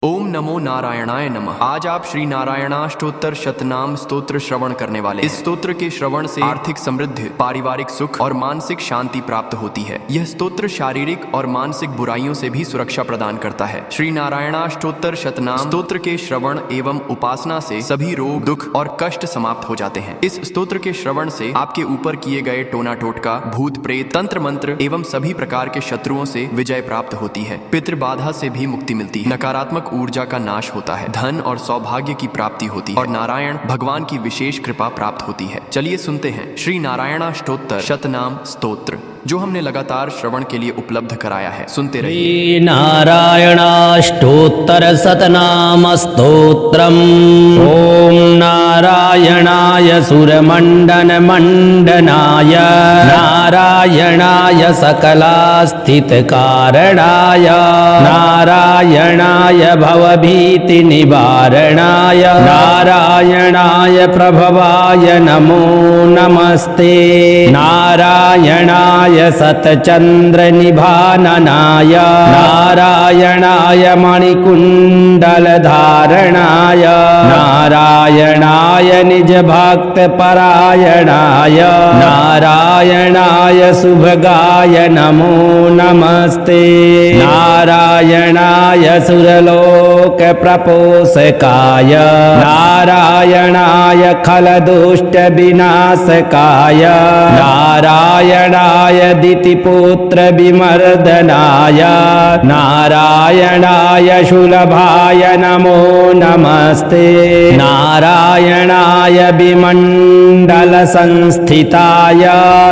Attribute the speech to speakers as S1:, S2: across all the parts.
S1: ओम नमो नारायणाय नमः। आज आप श्री नारायणाष्टोत्तर शतनाम स्तोत्र श्रवण करने वाले। इस स्तोत्र के श्रवण से आर्थिक समृद्धि, पारिवारिक सुख और मानसिक शांति प्राप्त होती है। यह स्तोत्र शारीरिक और मानसिक बुराइयों से भी सुरक्षा प्रदान करता है। श्री नारायणाष्टोत्तर शतनाम स्तोत्र के श्रवण एवं उपासना से सभी रोग, दुख और कष्ट समाप्त हो जाते हैं। इस स्तोत्र के श्रवण से आपके ऊपर किए गए टोना टोटका, भूत प्रेत, तंत्र मंत्र एवं सभी प्रकार के शत्रुओं से विजय प्राप्त होती है। पितृबाधा से भी मुक्ति मिलती है। नकारात्मक ऊर्जा का नाश होता है। धन और सौभाग्य की प्राप्ति होती है और नारायण भगवान की विशेष कृपा प्राप्त होती है। चलिए सुनते हैं श्री नारायणाष्टोत्तर शतनाम स्तोत्र, जो हमने लगातार श्रवण के लिए उपलब्ध कराया है। सुनते रहिए।
S2: नारायणाष्टोत्तर शतनाम स्तोत्रम्। ओम नारायणाय सुरमंडन मंडनाय, नारायणाय सकलास्थित कारणाय, नारायणाय भवभीति निवारणाय, नारायणाय प्रभवाय नमो नमस्ते, नारायणाय सतचंद्र निभाननाय, नारायणाय मणिकुंडल धारणाय, नारायणाय निज भक्त परायणाय, नारायणाय शुभगाय नमो नमस्ते, नारायणाय सुरलोक प्रपोषकाय, नारायणाय खलदुष्ट विनाशकाय, नारायणाय दितिपुत्र विमर्दनाय, नारायणाय शूलभाय नमो नमस्ते, नारायणाय विमंडल संस्थिताय,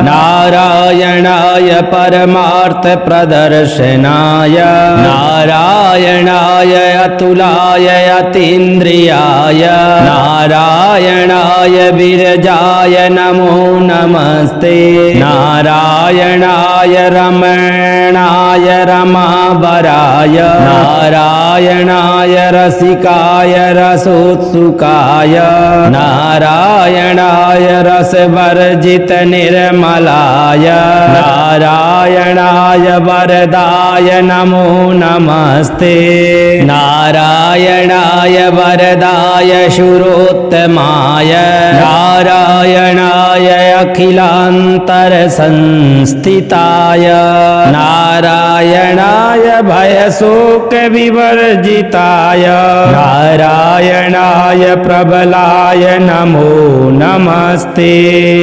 S2: नारायणाय परमार्थ प्रदर्शनाय, नारायणाय अतुलाय अतीन्द्रियाय, नारायणाय विरजाय नमो नमस्ते, नारायणाय रमणाय रमावराय, नारायणाय रसिकाय रसोत्सुकाय, नारायणाय रसवर्जित निर्मलाय, नारायणाय वरदाय नमो नमस्ते, नारायणाय वरदाय शूरोत्तमाय, नारायणाय अखिलांतर संस्थिताय, नारायणाय भयशोक विवर्जिताय, नारायणाय प्रबलाय नमो नमस्ते,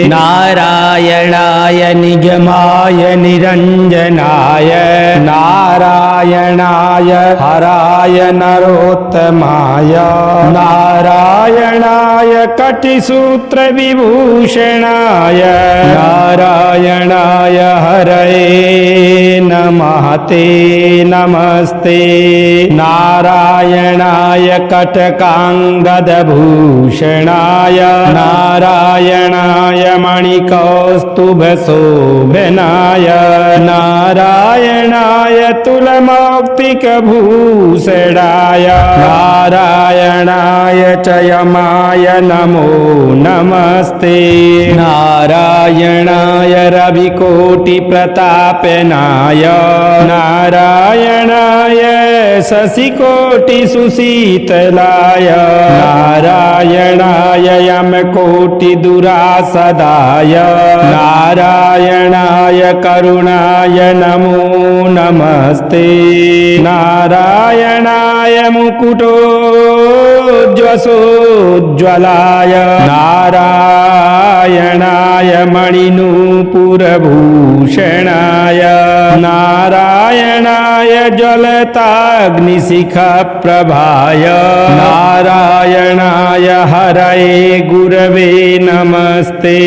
S2: नारायणाय निगमाय निरंजनाय, नारायणाय हराय नरोत्तमाय, नारायणाय कटिसूत्र विभूषणाय, नारायणाय हरये नमः ते नमस्ते, नारायणाय कटकांगदभूषणाय, नारायणाय मणिकौस्तुभशोभनाय, नारायणाय तुलमौक्तिकभूषणाय, नारायणाय चयमाय नमो नमस्ते, नारायणाय रविकोटिप्रतापनाय, नारायणाय शशिकोटिसुशीतलाय, नारायणाय यमकोटिदुरासदाय, नारायणाय करुणाय नमो नमस्ते, नारायणाय मुकुटोज्ज्वलाय, नारायणाय मणिनूपुरभूषणाय, नारायणाय ज्वलताग्निशिखप्रभाय, नारायणाय हरये गुरवे नमस्ते,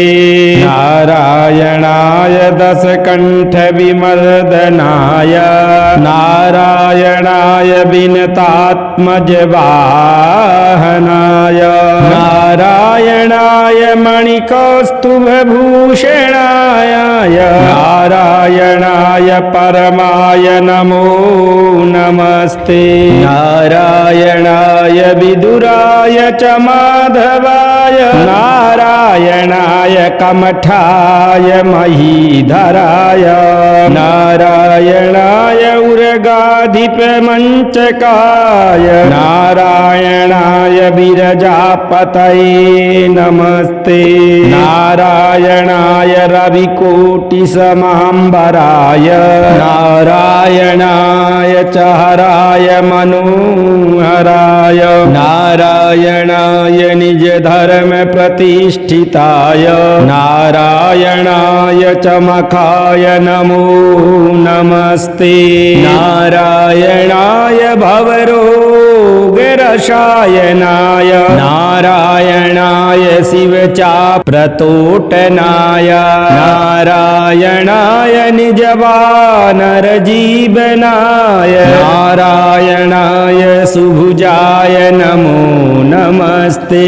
S2: नारायणाय दशकण्ठविमर्दनाय, नारायणाय विनतात्मजवाहनाय, नारायणाय मणिकौस्तुभभूषणाय, नारायणाय परमाय नमो नमस्ते, नारायणाय विदुराय च माधवाय, नारायणाय कमठाय महीधराय, नारायणाय उर्गाधिपमञ्चकाय, विरजापतये नमस्ते नारायणाय रविकोटिसमाम्बराय नारायणाय च हराय मनोहराय नारायणाय निजधर्म प्रतिष्ठिताय नारायणाय च मखाय नमो नमस्ते नारायणाय भवरोगरसायनाय नारायणाय शिवचाप्रतोटनाय नारायणाय निजवानरजीवनाय नारायणाय सुभुजाय नमो नमस्ते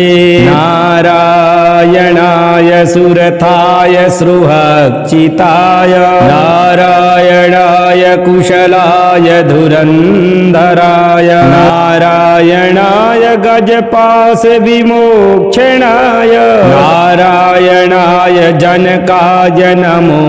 S2: नारायणाय सुरथाय सृहक्षिताय नारायणाय कुशलाय धुरन्धराय नारायणाय गजपाश विमोक्षणाय नारायणाय जनकाय नमो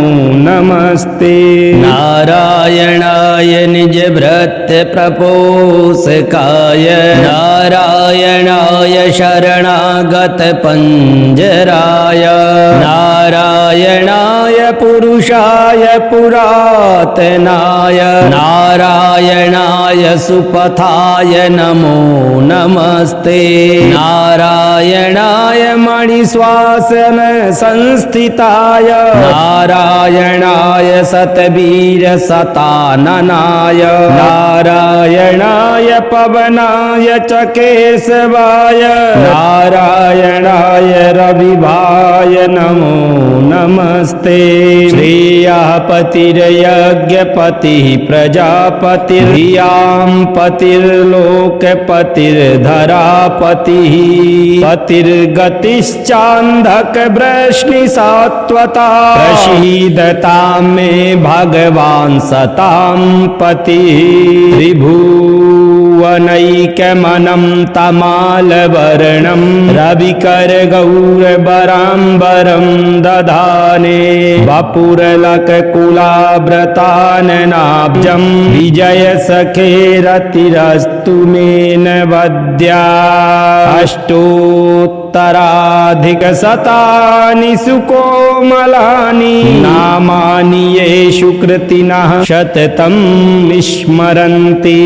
S2: नमस्ते नारायणाय निजभृत्य प्रपोषकाय नारायणाय शरणागत पंजराय नारायणाय पुरुषाय पुरातनाय नारायणाय सुपथाय नमो नमस्ते नारायणाय मणिश्वासन संस्थिताय नारायणाय सतवीर सताननाय नारायणाय पवनाय च केशवाय नारायणाय रविभाय नमो नमस्ते श्रेयः पतिर्यज्ञपतिः प्रजापतिर्यां पतिर्लोकपतिर्धरापतिः पतिर्गतिश्चान्धक वृष्णिसात्वता प्रसीदतां मे भगवान् सतां पतिः त्रिभुवनैकमनं तमालवर्णं रविकरगौरवराम्बरं दधाने वपुरलककुलाव्रताननाब्जं विजयसखेरतिरस्तु मे नवद्या अष्टोत्तराधिकशतानि सुकोमलानि नामानि येषु कृतिनः सततं विस्मरन्ति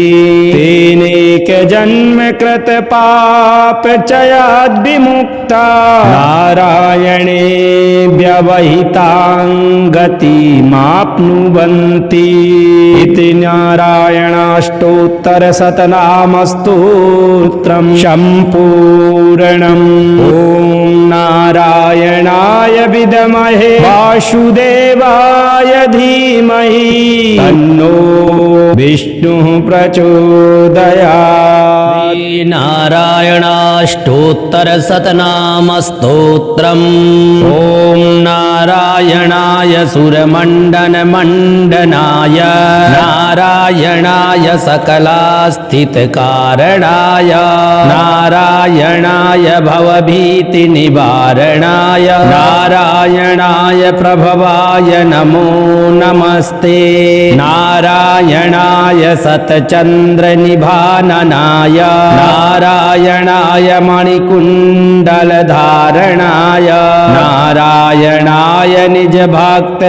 S2: तेनेकजन्म कृतपापचयाद्विमुक्ता नारायणे व्यवहितां गतिमाप्नुवन्ति इति नारायणाष्टोत्तरशतनामस्तोत्रं सम्पूर्णम् ॐ नारायणाय विद्महे वासुदेवाय धीमहि तन्नो विष्णुः प्रचोदयात्
S3: नारायणाष्टोत्तरशतनामस्तोत्रम् ॐ नारायणाय सुरमण्डनमण्डनाय नारायणाय सकलास्थितकारणाय नारायणाय भवभीतिनिवारणाय नारायणाय प्रभवाय नमो नमस्ते नारायणाय सतचन्द्रनिभाननाय नारायणाय मणिकुण्डलधारणाय नारायणाय निजभक्तपरायणाय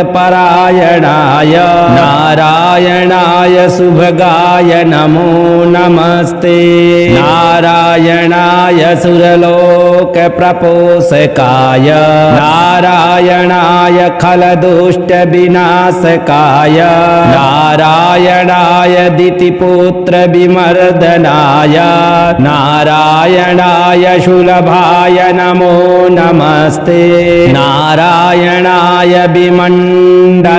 S3: नारायणाय शुभगाय नमो नमस्ते नारायणाय सुरलोकप्रपोषकाय नारायणाय खलदुष्टविनाशकाय नारायणाय दितिपुत्रविमर्दनाय नारायणाय सुलभाय नमो नमस्ते नारायणाय विमण्डलसंस्थिताय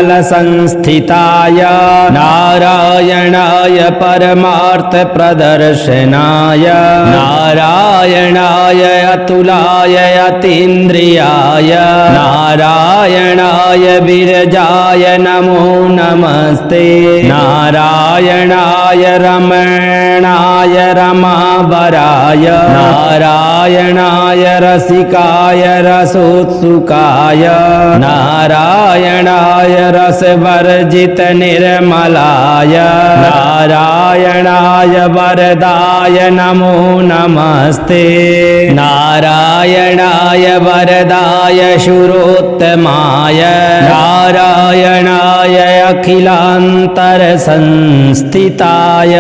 S3: नारायणाय परमार्थप्रदर्शनाय नारायणाय तुलाय यतीन्द्रियाय नारायणाय विरजाय नमो नमस्ते नारायणाय रमणाय रमावराय नारायणाय रसिकाय रसोत्सुकाय नारायणाय रसवर्जित निर्मलाय नारायणाय वरदाय नमो नमस्ते नारायणाय वरदाय शूरोत्तमाय नारायणाय अखिलान्तरसंस्थिताय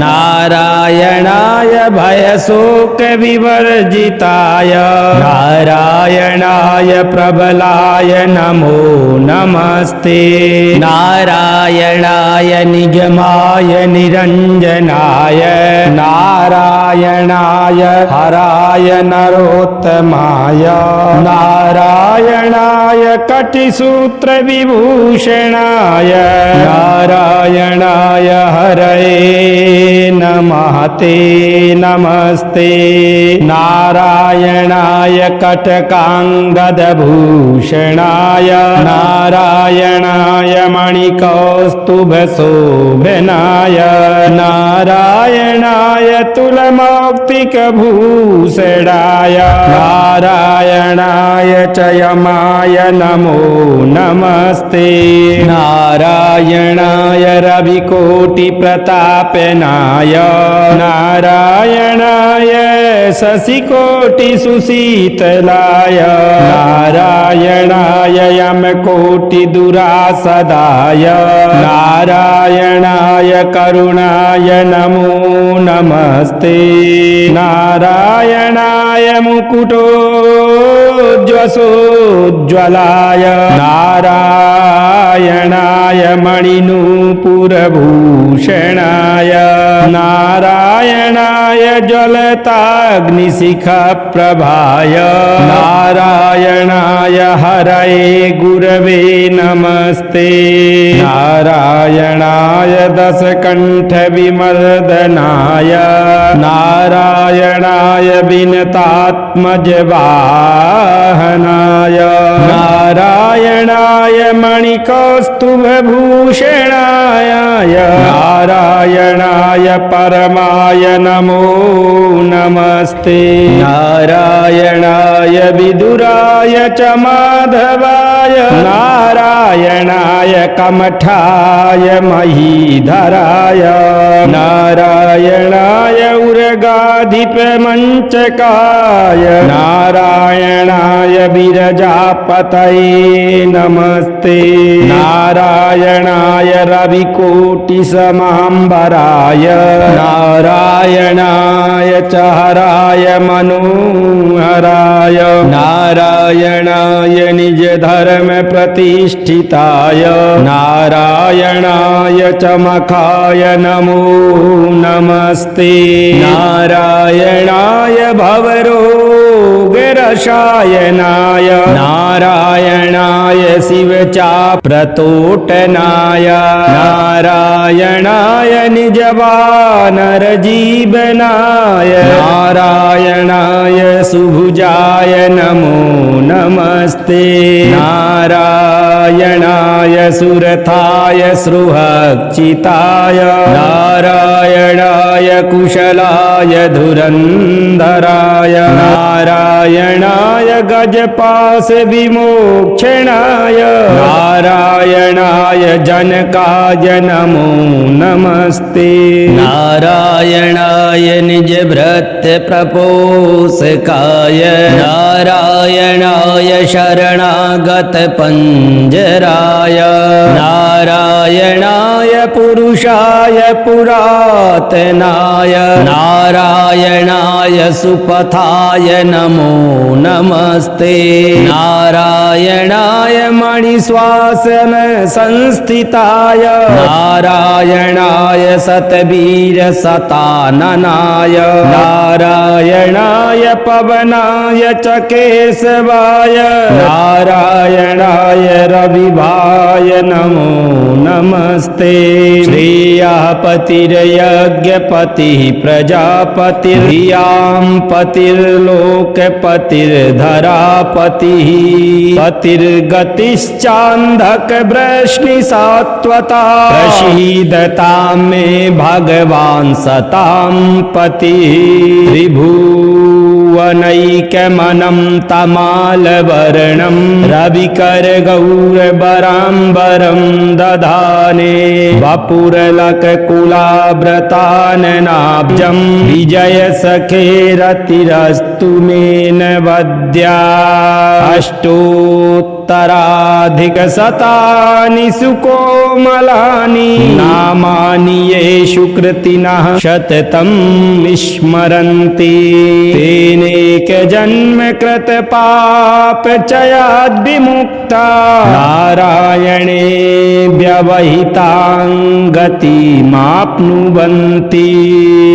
S3: नारायणाय भयशोकविवर्जिताय नारायणाय प्रबलाय नमो नमस्ते नारायणाय निगमाय निरञ्जनाय नारायणाय हराय नरोत्तमाय नारायणाय कटिसूत्रविभूषणाय नारायणाय हरये नमः ते नमस्ते नारायणाय कटकाङ्गदभूषणाय नारायणाय मणिकौस्तुभशोभनाय नारायणाय तुलमौक्तिकभूषणाय नारायणाय च यमाय नमो नमस्ते नारायणाय रविकोटिप्रतापनाय नारायणाय शशिकोटिसुशीतलाय नारायणाय यमकोटिदुरासदाय नारायणाय करुणाय नमो नमस्ते नारायणाय मुकुटोज्ज्वलाय नारायणाय मणिनूपुरभूषणाय नारायणाय ज्वलताग्निशिखप्रभाय नारायणाय हरये गुरवे नमस्ते नारायणाय दशकण्ठविमर्दनाय नारायणाय विनतात्मजवाहनाय नारायणाय मणिकौस्तुभभूषणाय नारायणाय परमाय नमो नमस्ते नारायणाय विदुराय च माधवाय नारायणाय कमठाय महीधराय नारायणाय उर्गाधिपमञ्चकाय नारायणाय विरजापतये नमस्ते नारायणाय रविकोटिसमाम्बराय नारायणाय च हराय मनोहराय नारायणाय निजधर्मप्रतिष्ठिताय नारायणाय च मखाय नमो नमस्ते नारायणाय भवरोगरसायनाय नारायणाय शिवचाप्रतोटनाय नारायणाय निजवानरजीवनाय नारायणाय सुभुजाय नमो नमस्ते नारायणाय सुरथाय सृहच्चिताय नारायणाय कुशलाय धुरन्धराय नारायणाय गजपाश विमोक्षणाय नारायणाय जनकाय नमो नमस्ते नारायणाय निजभृत्य प्रपोषकाय नारायणाय शरणागत पंजराय नारायणाय पुरुषाय पुरातनाय नारायणाय सुपथाय नमो नमस्ते नारायणाय मणिश्वासन संस्थिताय नारायणाय सतवीर सताननाय नारायणाय पवनाय च केशवाय नारायणाय रविभाय नमो नमस्ते श्रेयः पतिर्यज्ञपतिः प्रजापतिर्यां पतिर्लोकपतिर्धरापतिः पतिर्गतिश्चान्धकवृष्णिसात्वता प्रसीदतां मे भगवान् सतां पतिः त्रिभुवनैकमनं तमालवर्णं रविकरगौरवराम्बरं दधाने वपुरलककुलाव्रताननाब्जं विजयसखेरतिरस्तु मे न वद्या अष्टोत्तराधिकशतानि सुकोमलानि नामानि येषु कृतिनः सततं विस्मरन्ति तेनेकजन्म कृतपापचयाद्विमुक्ता नारायणे व्यवहितां गतिमाप्नुवन्ति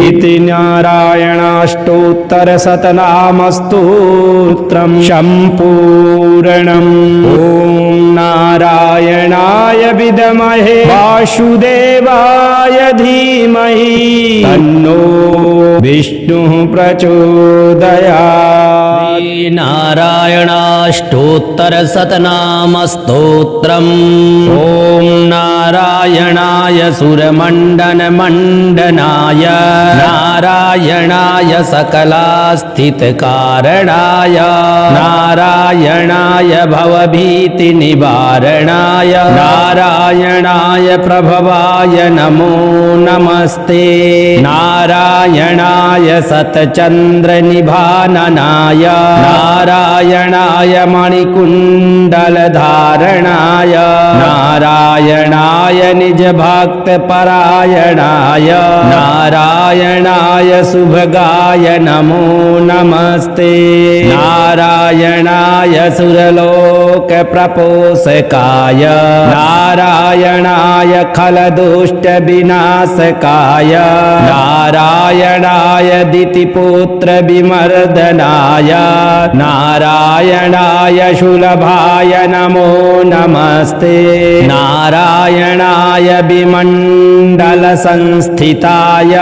S3: इति नारायणाष्टोत्तरशतनामस्तोत्रं सम्पूर्णम्। ॐ नारायणाय विद्महे वासुदेवाय धीमहि तन्नो विष्णुः प्रचोदयात्।
S4: नारायणाष्टोत्तरशतनामस्तोत्रम्। ॐ नारायणाय सुरमण्डनमण्डनाय नारायणाय सकलास्थितकारणाय नारायणाय भवभीतिनिवारणाय नारायणाय प्रभवाय नमो नमस्ते नारायणाय सतचन्द्रनिभाननाय नारायणाय मणिकुण्डलधारणाय नारायणाय निजभक्तपरायणाय नारायणाय शुभगाय नमो नमस्ते नारायणाय सुरलोकप्रपोषकाय नारायणाय खलदुष्टविनाशकाय नारायणाय दितिपुत्रविमर्दनाय नारायणाय शूलभाय नमो नमस्ते नारायणाय विमण्डलसंस्थिताय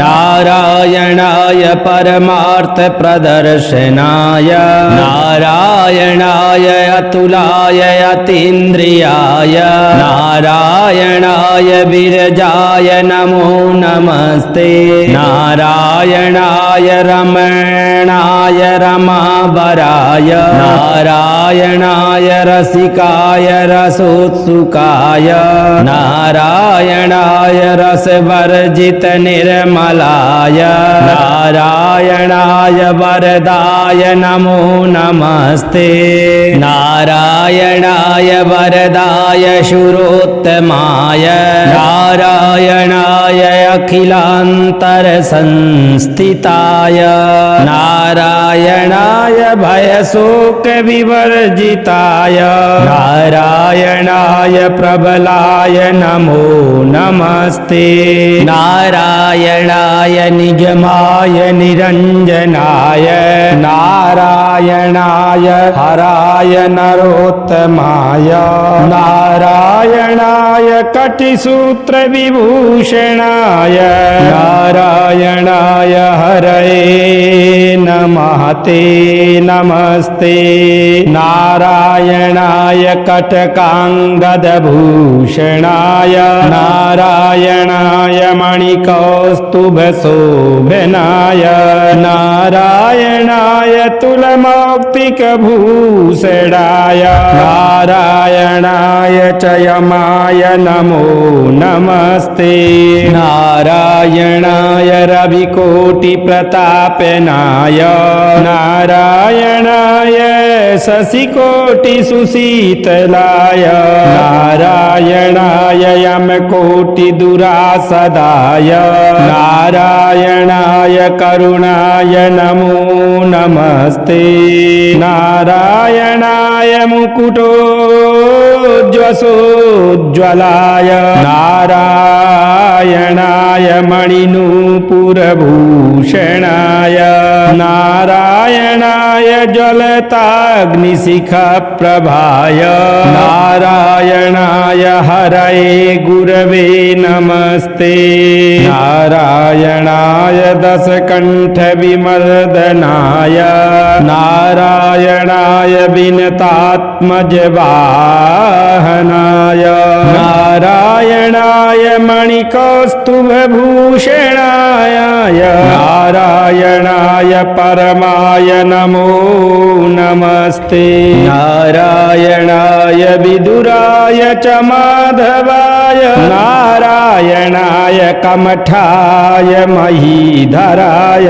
S4: नारायणाय परमार्थप्रदर्शनाय नारायणाय अतुलाय अतीन्द्रियाय नारायणाय विरजाय नमो नमस्ते नारायणाय रमणाय रमावराय नारायणाय रसिकाय रसोत्सुकाय नारायणाय रसवर्जित निर्मलाय नारायणाय वरदाय नमो नमस्ते नारायणाय वरदाय शूरोत्तमाय नारायणाय अखिलान्तरसंस्थिताय नारायणाय भयशोकविवर्जिताय नारायणाय प्रबलाय नमो नमस्ते नारायणाय निगमाय निरञ्जनाय नारायणाय हराय नरोत्तमाय नारायणाय कटिसूत्रविभूषणाय नारायणाय हरये नमः ते नमस्ते नारायणाय कटकाङ्गदभूषणाय नारायणाय मणिकौस्तुभशोभनाय नारायणाय तुलमौक्तिकभूषणाय नारायणाय च यमाय नमो नमस्ते नारायणाय रविकोटिप्रतापनाय नारायणाय शशिकोटिसुशीतलाय नारायणाय यमकोटिदुरासदाय नारायणाय करुणाय नमो नमस्ते नारायणाय मुकुटोज्ज्वलाय नारायणाय मणिनूपुरभूषणाय नारायणाय ज्वलताग्निशिखप्रभाय नारायणाय हरये गुरवे नमस्ते नारायणाय दशकण्ठ विमर्दनाय नारायणाय विनतात्मजवाहनाय नारायणाय मणिकौस्तुभभूषणाय नारायणाय परमाय नमो नमस्ते नारायणाय विदुराय च माधवाय नारायणाय कमठाय महीधराय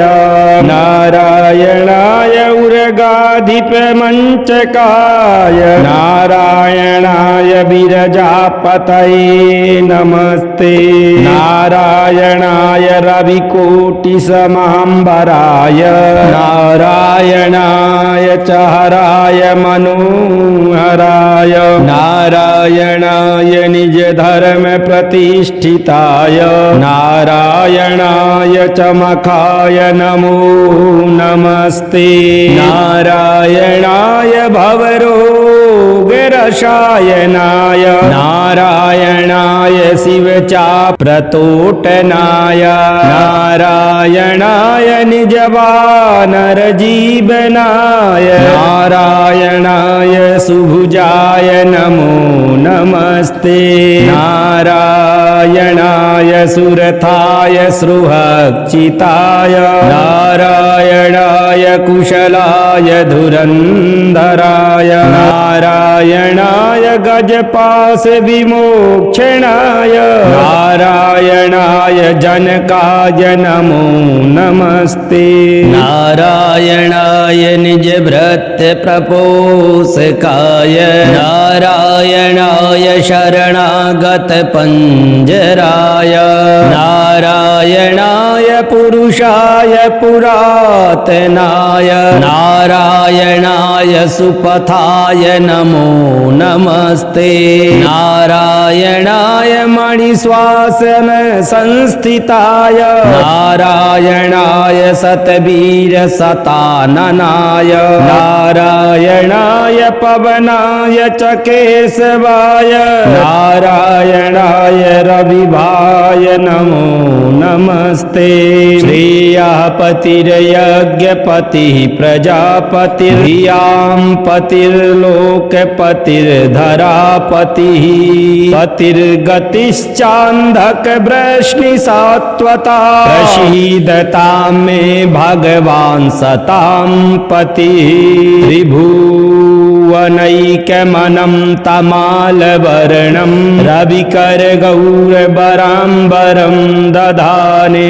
S4: नारायणाय उर्गाधिपमञ्चकाय नारायणाय विरजापतये नमस्ते नारायणाय रविकोटिसमाम्बराय नारायणाय च हराय मनोहराय नारायणाय निजधर्म प्रतिष्ठिताय नारायणाय च मखाय नमो नमस्ते नारायणाय भवरोगरसायनाय नारायणाय शिवचाप्रतोटनाय नारायणाय निजवानरजीवनाय नारायणाय सुभुजाय नमो नमस्ते नारायणाय सुरथाय सृहक्षिताय नारायणाय कुशलाय धुरन्धराय नारायणाय गजपाश विमोक्षणाय नारायणाय जनकाय नमो नमस्ते नारायणाय निजभृत्य प्रपोषकाय नारायणाय शरणागत पंजराय नारायणाय पुरुषाय पुरातनाय नारायणाय सुपथाय नमो नमस्ते नारायणाय मणिश्वासन संस्थिताय नारायणाय सतवीर सताननाय नारायणाय पवनाय च केशवाय नारायणाय रविभाय नमो नमस्ते श्रेयः पतिर्यज्ञपतिः प्रजापतिर्यां पतिर्लोकपतिर्धरापतिः पतिर्गतिश्चान्धक वृष्णिसात्वता प्रसीदतां मे भगवान् सतां पतिः त्रिभुवनैकमनं तमालवर्णं रविकरगौरवराम्बरं दधाने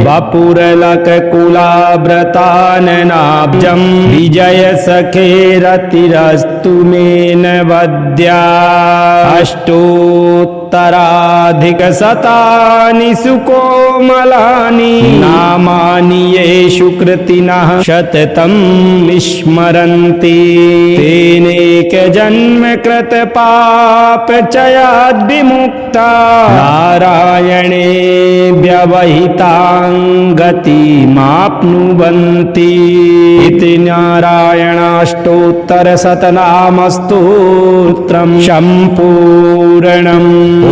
S4: वपुरलककुलाव्रताननाब्जं विजयसखेरतिरस्तु मे नवद्या अष्टोत्तराधिकशतानि सुकोमलानि नामानि येषु कृतिनः सततं विस्मरन्ति तेनेकजन्म कृतपापचयाद्विमुक्ता नारायणे व्यवहितां गतिमाप्नुवन्ति इति नारायणाष्टोत्तरशतनामस्तोत्रं सम्पूर्णम् ॐ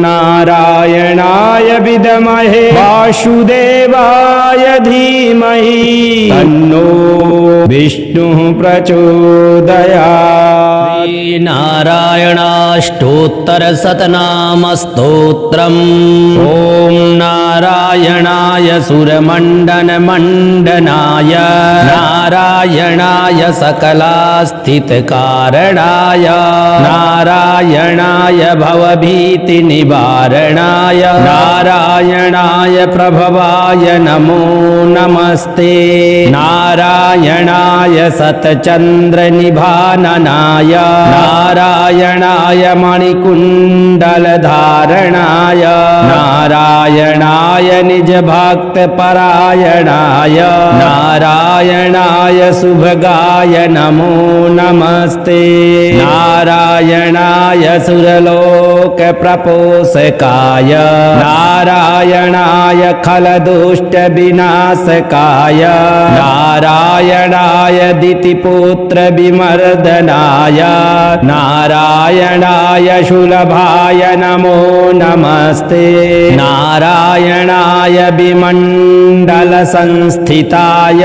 S4: नारायणाय विद्महे वासुदेवाय धीमहि तन्नो विष्णुः प्रचोदयात्
S5: नारायणाष्टोत्तरशतनामस्तोत्रम् ॐ नारायणाय सुरमण्डनमण्डनाय नारायणाय सकलास्थितकारणाय नारायणाय भवभीतिनिवारणाय नारायणाय प्रभवाय नमो नमस्ते नारायणाय सतचन्द्रनिभाननाय नारायणाय मणिकुण्डलधारणाय नारायणाय निजभक्तपरायणाय नारायणाय शुभगाय नमो नमस्ते नारायणाय सुरलोकप्रपोषकाय नारायणाय खलदुष्टविनाशकाय नारायणाय दितिपुत्र विमर्दनाय नारायणाय शूलभाय नमो नमस्ते नारायणाय विमण्डल संस्थिताय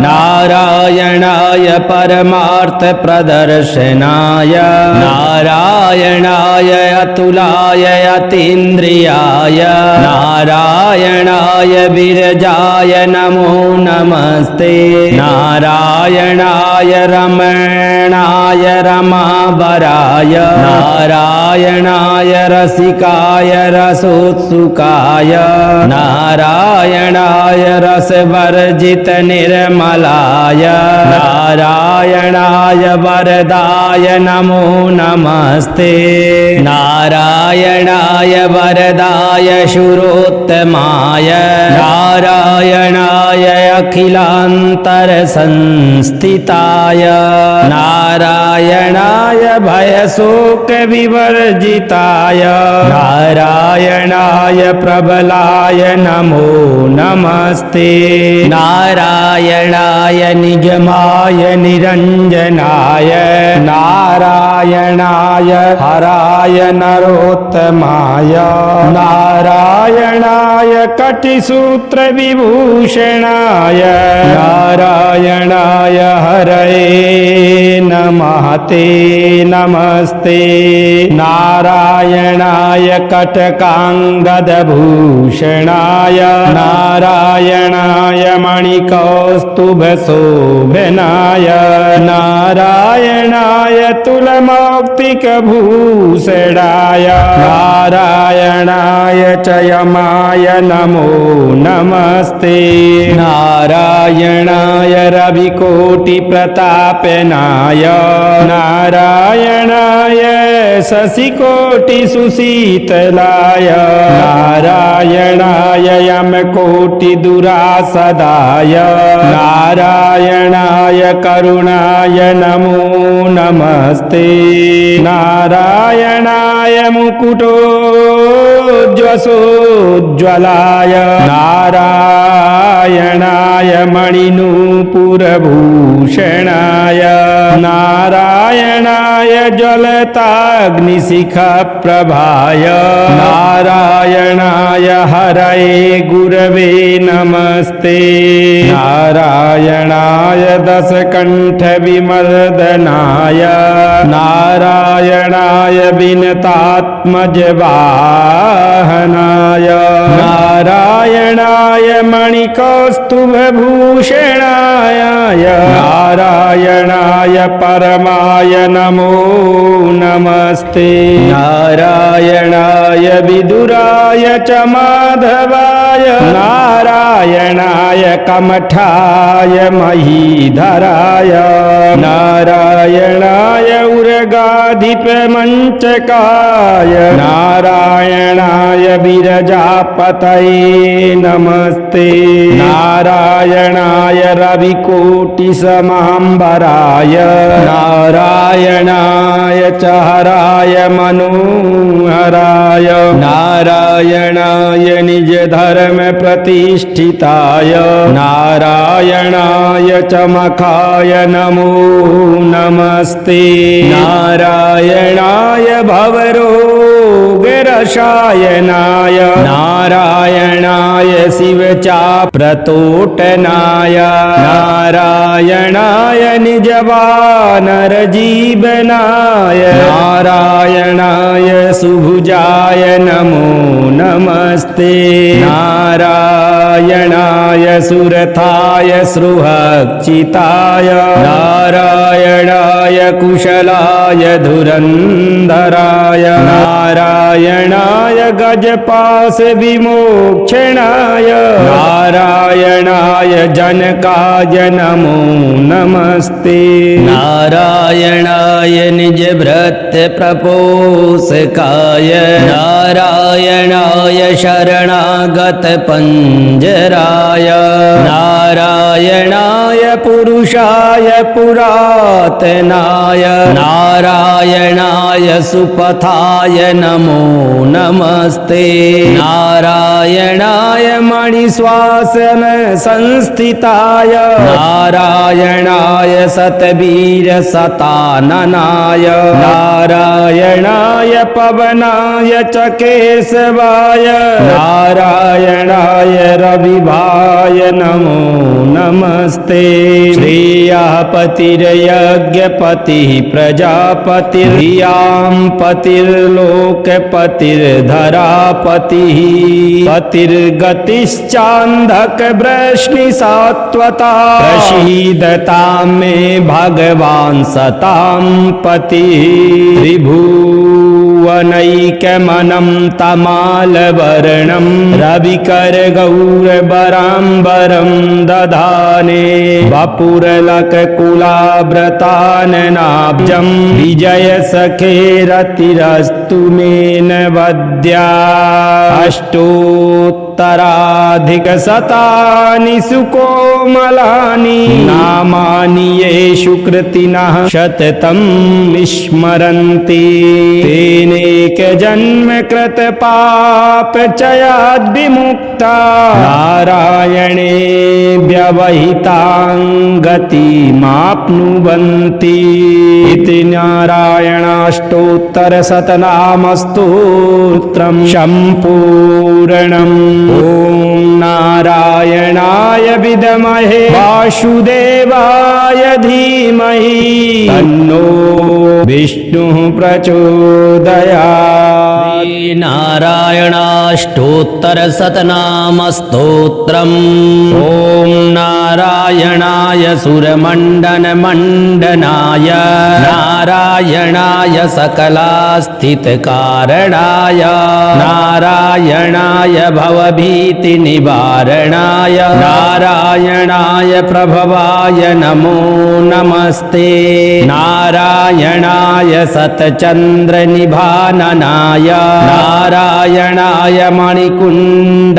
S5: नारायणाय परमार्थ प्रदर्शनाय नारायणाय अतुलाय अतीन्द्रियाय नारायणाय विरजाय नमो नमस्ते नारायणाय रमणाय रमावराय नारायणाय रसिकाय रसोत्सुकाय नारायणाय रसवर्जित निर्मलाय नारायणाय वरदाय नमो नमस्ते नारायणाय वरदाय शूरोत्तमाय नारायणाय अखिलान्तर संस्थिताय नारायणाय भयशोक विवर्जिताय नारायणाय प्रबलाय नमो नमस्ते नारायणाय निगमाय निरञ्जनाय नारायणाय हराय नरोत्तमाय नारायणाय कटिसूत्र विभूषणाय नारायणाय हरये नमः ते नमस्ते नारायणाय कटकाङ्गदभूषणाय नारायणाय मणिकौस्तुभशोभनाय नारायणाय तुलमौक्तिकभूषणाय नारायणाय च यमाय नमो नमस्ते नारायणाय रविकोटिप्रतापनाय नारायणाय शशिकोटिसुशीतलाय नारायणाय यमकोटिदुरासदाय नारायणाय करुणाय नमो नमस्ते नारायणाय मुकुटोज्ज्वलाय नारायणाय मणिनूपुरभूषणाय नारायणाय ज्वलताग्निशिखप्रभाय नारायणाय हरये गुरवे नमस्ते नारायणाय दशकण्ठविमर्दनाय नारायणाय विनतात्मजवाहनाय नारायणाय मणिकौस्तुभभूषणाय नारायणाय परमाय नमो नमस्ते नारायणाय विदुराय च माधवाय नारायणाय कमठाय महीधराय नारायणाय उर्गाधिपमञ्चकाय नारायणाय विरजापतये नमस्ते नारायणाय रविकोटिसमाम्बराय नारायणाय च हराय मनोहराय नारायणाय निजधर्म प्रतिष्ठिताय नारायणाय च मखाय नमो नमस्ते नारायणाय भवरोगरसायनाय नारायणाय शिवचाप्रतोटनाय नारायणाय निजवानरजीवनाय नारायणाय सुभुजाय नमो नमस्ते नारायणाय सुरथाय सृहच्चिताय नारायणाय कुशलाय धुरन्धराय नारायणाय गजपाश विमोक्षणाय नारायणाय जनकाय नमो नमस्ते नारायणाय निजभृत्य प्रपोषकाय नारायणाय शरणागत पंजराय नारायणाय पुरुषाय पुरातनाय नारायणाय सुपथाय नमो नमस्ते। नारायणाय मणिश्वासन संस्थिताय नारायणाय सतवीर सताननाय नारायणाय पवनाय च केशवाय नारायणाय रविभाय नमो नमस्ते। श्रेयापतिर्यज्ञपतिः प्रजापतिर्यां पतिर्लोकपतिर्धरापतिः पतिर्गतिश्चान्धक वृष्णिसात्वता प्रसीदतां मे भगवान् सतां पतिः। त्रिभुवनैकमनं तमालवर्णं रविकरगौरवराम्बरं दधाने वपुरलककुलाव्रताननाब्जं विजयसखेरतिरस्तु मे नवद्या। अष्टोत्तराधिकशतानि सुकोमलानि नामानि येषु कृतिनः शततं विस्मरन्ति तेनेकजन्म कृतपापचयाद्विमुक्ता नारायणे व्यवहितां गतिमाप्नुवन्ति। इति नारायणाष्टोत्तरशतनामस्तोत्रं सम्पूर्णम्। ॐ नारायणाय विद्महे वासुदेवाय धीमहि तन्नो विष्णुः प्रचोदयात्। नारायणाष्टोत्तरशतनामस्तोत्रम्। ॐ नारायणाय सुरमण्डनमण्डनाय नारायणाय सकलास्थितकारणाय नारायणाय भवभीतिनिवारणाय नारायणाय प्रभवाय नमो नमस्ते। नारायणाय सतचन्द्रनिभाननाय नारायणाय मणिकुण्डलधारणाय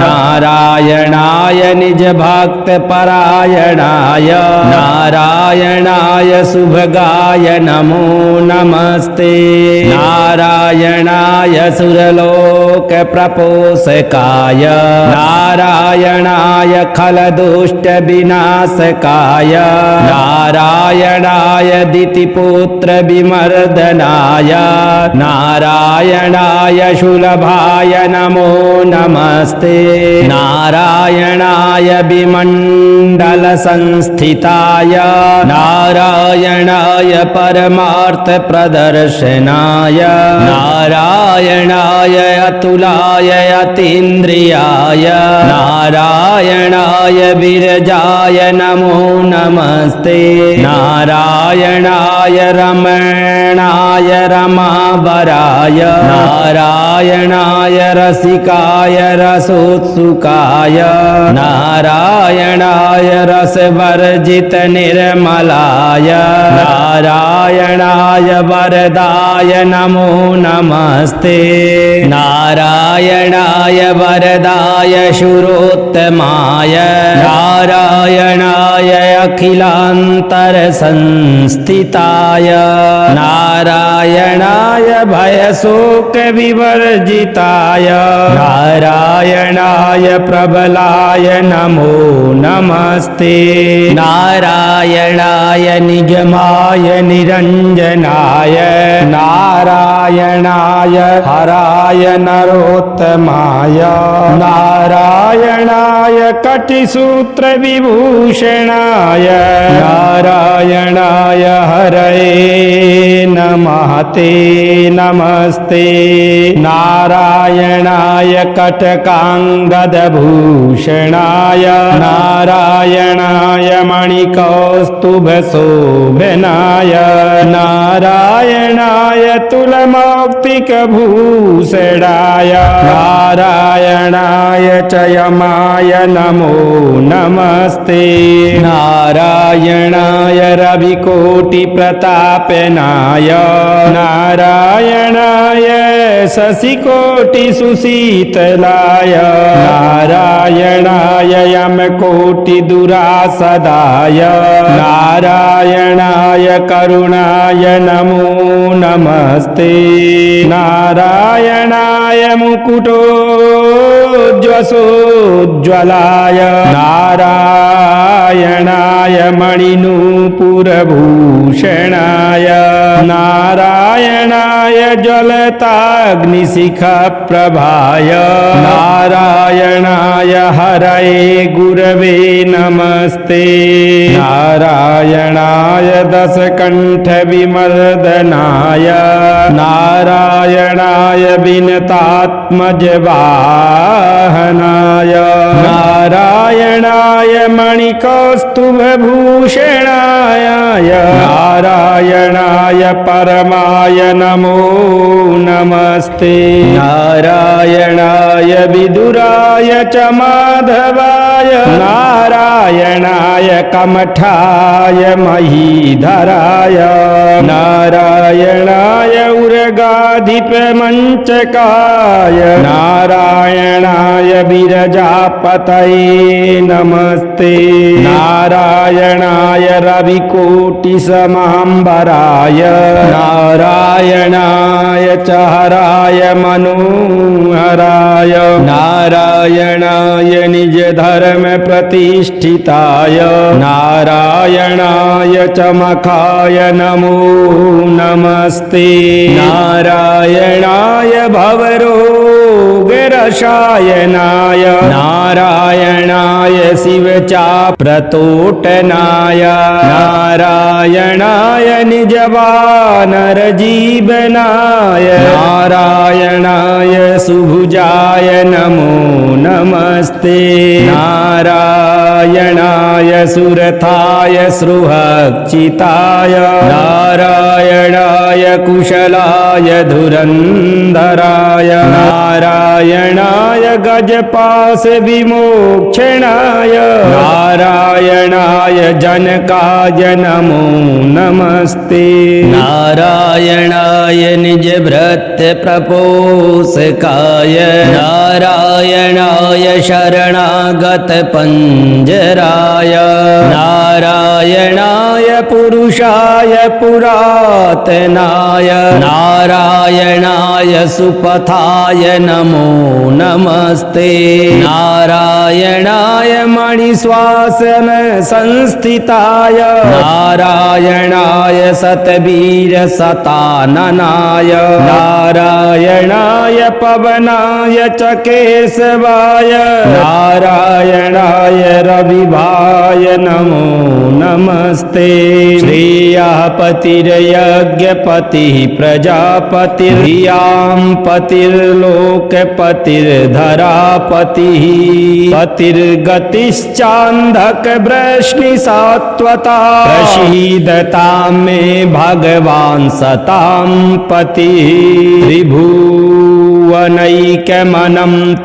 S5: नारायणाय निजभक्तपरायणाय नारायणाय शुभगाय नमो नमस्ते। नारायणाय सुरलोकप्रपोषकाय नारायणाय खलदुष्टविनाशकाय नारायणाय दितिपुत्रविमर्दनाय नारायणाय सुलभाय नमो नमस्ते। नारायणाय विमण्डलसंस्थिताय नारायणाय परमार्थप्रदर्शनाय नारायणाय अतुलाय अतीन्द्रियाय नारायणाय विरजाय नमो नमस्ते। नारायणाय रमणाय रमावराय नारायणाय रसिकाय रसोत्सुकाय नारायणाय रसवर्जित निर्मलाय नारायणाय वरदाय नमो नमस्ते। नारायणाय वरदाय शूरोत्तमाय नारायणाय अखिलान्तरसंस्थिताय नारायणाय भयशोकविवर्जिताय नारायणाय प्रबलाय नमो नमस्ते। नारायणाय निगमाय निरञ्जनाय नारायणाय हराय नरोत्तमाय नारायणाय कटिसूत्रविभूषणाय नारायणाय हरये नमः ते नमस्ते। नारायणाय कटकाङ्गदभूषणाय नारायणाय मणिकौस्तुभशोभनाय नारायणाय तुलमौक्तिकभूषणाय नारायणाय च यमाय नमो नमस्ते। नारायणाय रविकोटिप्रतापनाय नारायणाय शशिकोटिसुशीतलाय नारायणाय यमकोटिदुरासदाय नारायणाय करुणाय नमो नमस्ते नारायणाय मुकुटोज्ज्वलाय नारायणाय मणिनूपुरभूषणाय नारायणाय ज्वलताग्निशिखप्रभाय नारायणाय हरये गुरवे नमस्ते नारायणाय दशकण्ठविमर्दनाय नारायणाय विनतात्मजवाहनाय नारायणाय मणिकौस्तुभभूषणाय नारायणाय परमाय नमो नमस्ते नारायणाय विदुराय च माधवाय नारायणाय कमठाय महीधराय नारायणाय उर्गाधिपमञ्चकाय नारायणाय विरजापतये नमस्ते नारायणाय रविकोटिसमाम्बराय नारायणाय च हराय मनोहराय नारायणाय निजधर्म प्रतिष्ठिताय नारायणाय च मखाय नमो नमस्ते नारायणाय भवरोगरसायनाय नारायणाय शिवचाप्रतोटनाय नारायणाय निजवानरजीवनाय नारायणाय सुभुजाय नमो नमस्ते नारायणाय सुरथाय सृहच्चिताय नारायणाय कुशलाय धुरन्धराय नारायणाय गजपाश विमोक्षणाय नारायणाय जनकाय नमो नमस्ते नारायणाय निजभृत्य प्रपोषकाय नारायणाय शरणागत पंजराय नारायणाय पुरुषाय पुरातनाय नारायणाय सुपथाय नमो नमस्ते नारायणाय मणिश्वासन संस्थिताय नारायणाय सतवीर सताननाय नारायणाय पवनाय च केशवाय नारायणाय रविभाय नमो नमस्ते श्रेयः पतिर्यज्ञपतिः प्रजापतिर्यां पतिर्लोकपतिर्धरापतिः पतिर्गतिश्चान्धक वृष्णिसात्वता प्रसीदतां मे भगवान् सतां पतिः त्रिभुवनैकमनं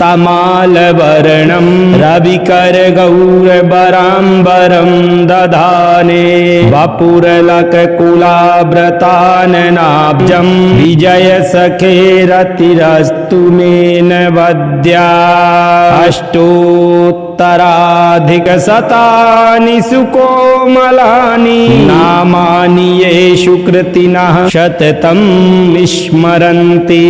S5: तमालवर्णं रविकरगौरवराम्बरं दधाने वपुरलककुलाव्रताननाब्जं विजयसखेरतिरस्तु मे न वद्या अष्टोत्तराधिकशतानि सुकोमलानि नामानि येषु कृतिनः शततं विस्मरन्ति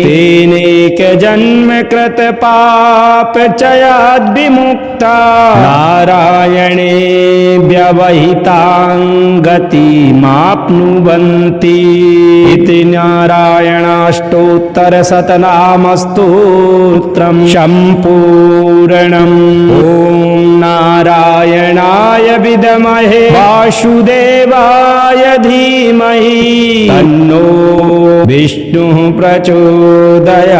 S5: तेनेकजन्म कृतपापचयाद्विमुक्ता नारायणे व्यवहितां गतिमाप्नुवन्ति इति नारायणाष्टोत्तरशतनामस्तोत्रं सम्पूर्णम् ॐ नारायणाय विद्महे वासुदेवाय धीमहि तन्नो विष्णुः प्रचोदयात्।